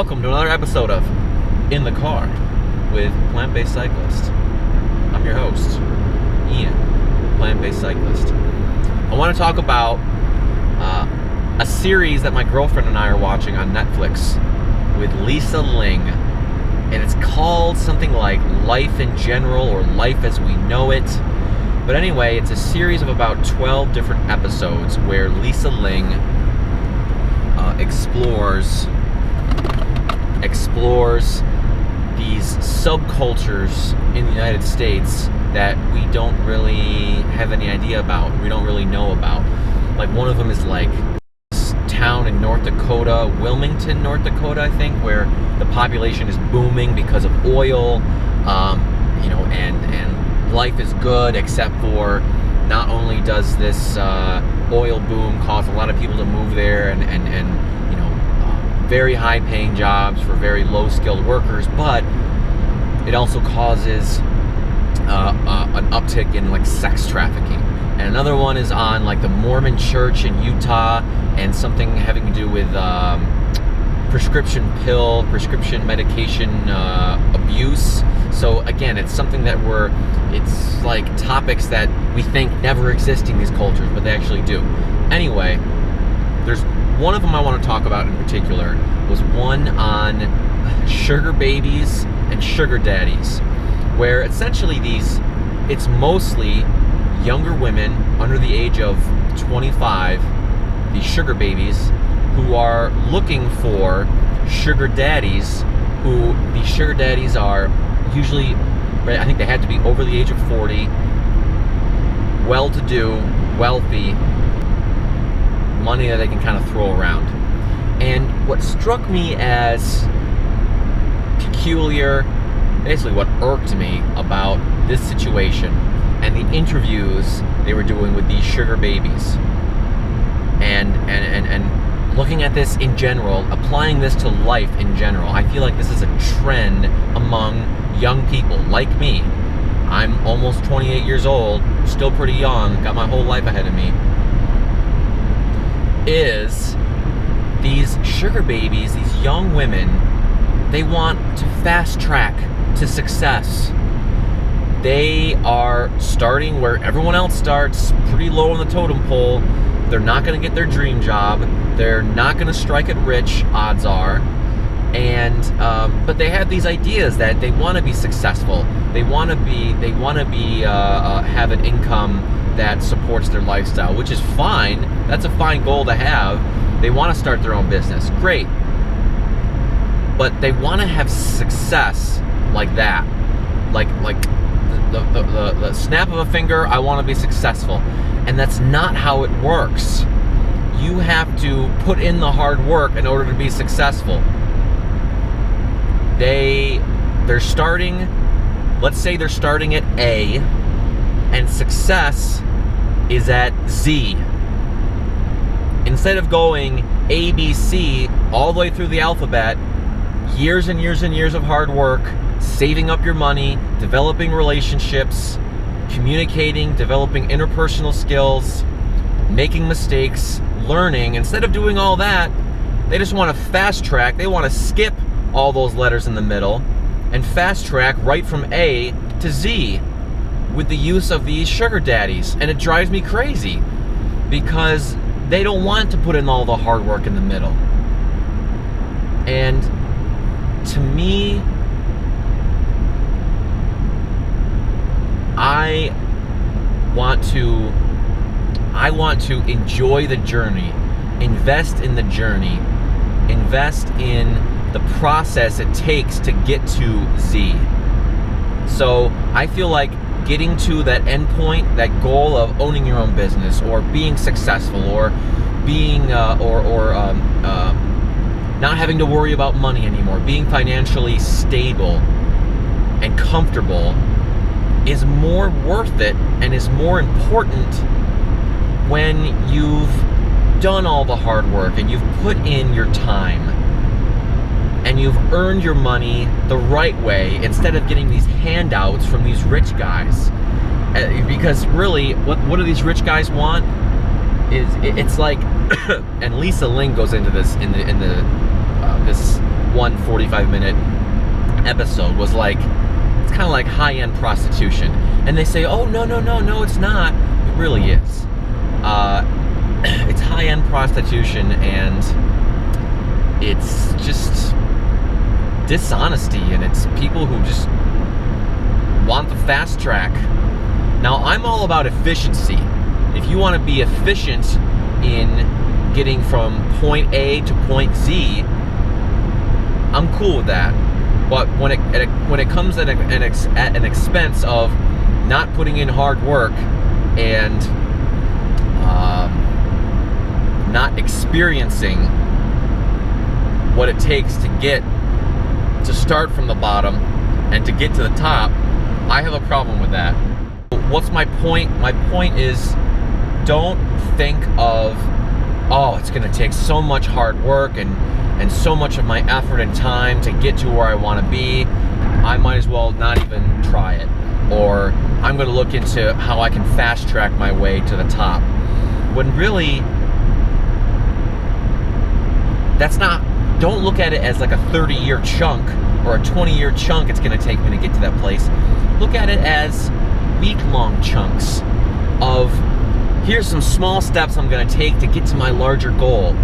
welcome to another episode of In the Car with Plant-Based Cyclist. I'm your host, Ian, Plant-Based Cyclist. I want to talk about a series that my girlfriend and I are watching on Netflix with Ling, and it's called something like Life in General or Life as We Know It. But anyway, it's a series of about 12 different episodes where Ling explores these subcultures in the United States that we don't really have any idea about, we don't really know about. Like one of them is like this town in North Dakota, Wilmington, North Dakota, I think, where the population is booming because of oil, and life is good, except for not only does this oil boom cause a lot of people to move there and very high paying jobs for very low skilled workers, but it also causes an uptick in like sex trafficking. And another one is on like the Mormon church in Utah and something having to do with prescription medication abuse. So again, it's something that it's like topics that we think never exist in these cultures, but they actually do. Anyway, there's one of them I want to talk about in particular was one on sugar babies and sugar daddies, where essentially it's mostly younger women under the age of 25, these sugar babies, who are looking for sugar daddies, who these sugar daddies are usually, I think they had to be over the age of 40, well-to-do, wealthy, money that they can kind of throw around. And what struck me as peculiar, basically what irked me about this situation and the interviews they were doing with these sugar babies, and looking at this in general, applying this to life in general. I feel like this is a trend among young people like me. I'm almost 28 years old, still pretty young, got my whole life ahead of me. Is these sugar babies, these young women, they want to fast track to success. They are starting where everyone else starts, pretty low on the totem pole. They're not going to get their dream job. They're not going to strike it rich, odds are. And but they have these ideas that they want to be successful. They want to be have an income that supports their lifestyle, which is fine. That's a fine goal to have. They want to start their own business. Great. But they want to have success like that. Like the snap of a finger, I want to be successful. And that's not how it works. You have to put in the hard work in order to be successful. They're starting, let's say they're starting at A, and success is at Z. Instead of going A, B, C all the way through the alphabet, years and years and years of hard work, saving up your money, developing relationships, communicating, developing interpersonal skills, making mistakes, learning. Instead of doing all that, they just want to fast track. They want to skip all those letters in the middle and fast track right from A to Z with the use of these sugar daddies. And it drives me crazy because they don't want to put in all the hard work in the middle. And to me, I want to enjoy the journey, invest in the journey, invest in the process it takes to get to Z. So I feel like getting to that end point, that goal of owning your own business or being successful or being not having to worry about money anymore, being financially stable and comfortable, is more worth it and is more important when you've done all the hard work and you've put in your time and you've earned your money the right way instead of getting these handouts from these rich guys. Because really, what do these rich guys want? It's like, and Ling goes into this in this one 45-minute episode was like, it's kind of like high-end prostitution. And they say, oh, no, it's not. It really is. It's high-end prostitution, and it's just dishonesty, and it's people who just want the fast track. Now, I'm all about efficiency. If you want to be efficient in getting from point A to point Z, I'm cool with that. But when it comes at an expense of not putting in hard work and not experiencing what it takes to start from the bottom and to get to the top, I have a problem with that. What's my point? My point is, don't think of, oh, it's going to take so much hard work and so much of my effort and time to get to where I want to be. I might as well not even try it. Or I'm going to look into how I can fast track my way to the top. When really, that's not, don't look at it as like a 30-year chunk or a 20-year chunk it's going to take me to get to that place. Look at it as week-long chunks of, here's some small steps I'm going to take to get to my larger goal.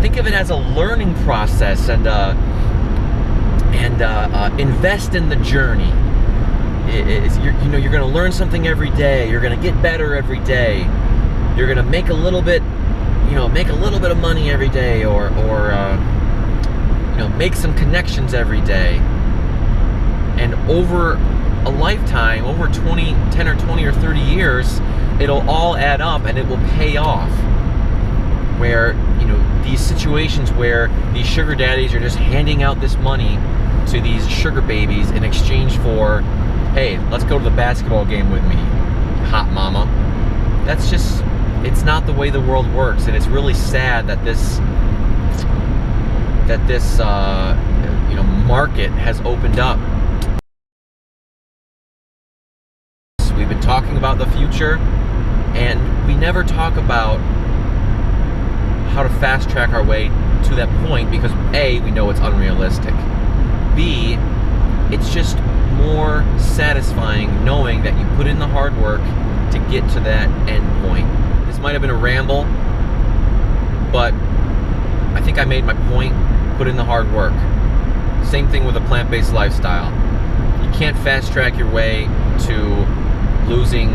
Think of it as a learning process, and invest in the journey. You're going to learn something every day. You're going to get better every day. You're going to make a little bit of money every day, or make some connections every day. And over a lifetime, over 10 or 20 or 30 years, it'll all add up and it will pay off. Where, these situations where these sugar daddies are just handing out this money to these sugar babies in exchange for, hey, let's go to the basketball game with me, hot mama. That's just, it's not the way the world works, and it's really sad that this market has opened up. We've been talking about the future, and we never talk about how to fast track our way to that point, because A, we know it's unrealistic. B, it's just more satisfying knowing that you put in the hard work to get to that end point. This might have been a ramble, but I think I made my point. Put in the hard work. Same thing with a plant-based lifestyle. You can't fast track your way to losing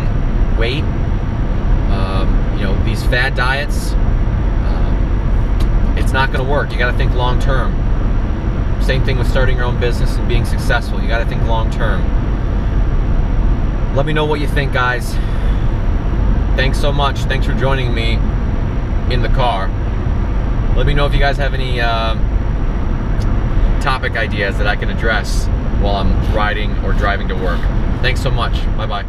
weight. These fad diets, it's not going to work. You got to think long term. Same thing with starting your own business and being successful. You got to think long term. Let me know what you think, guys. Thanks so much. Thanks for joining me in the car. Let me know if you guys have any topic ideas that I can address while I'm riding or driving to work. Thanks so much. Bye-bye.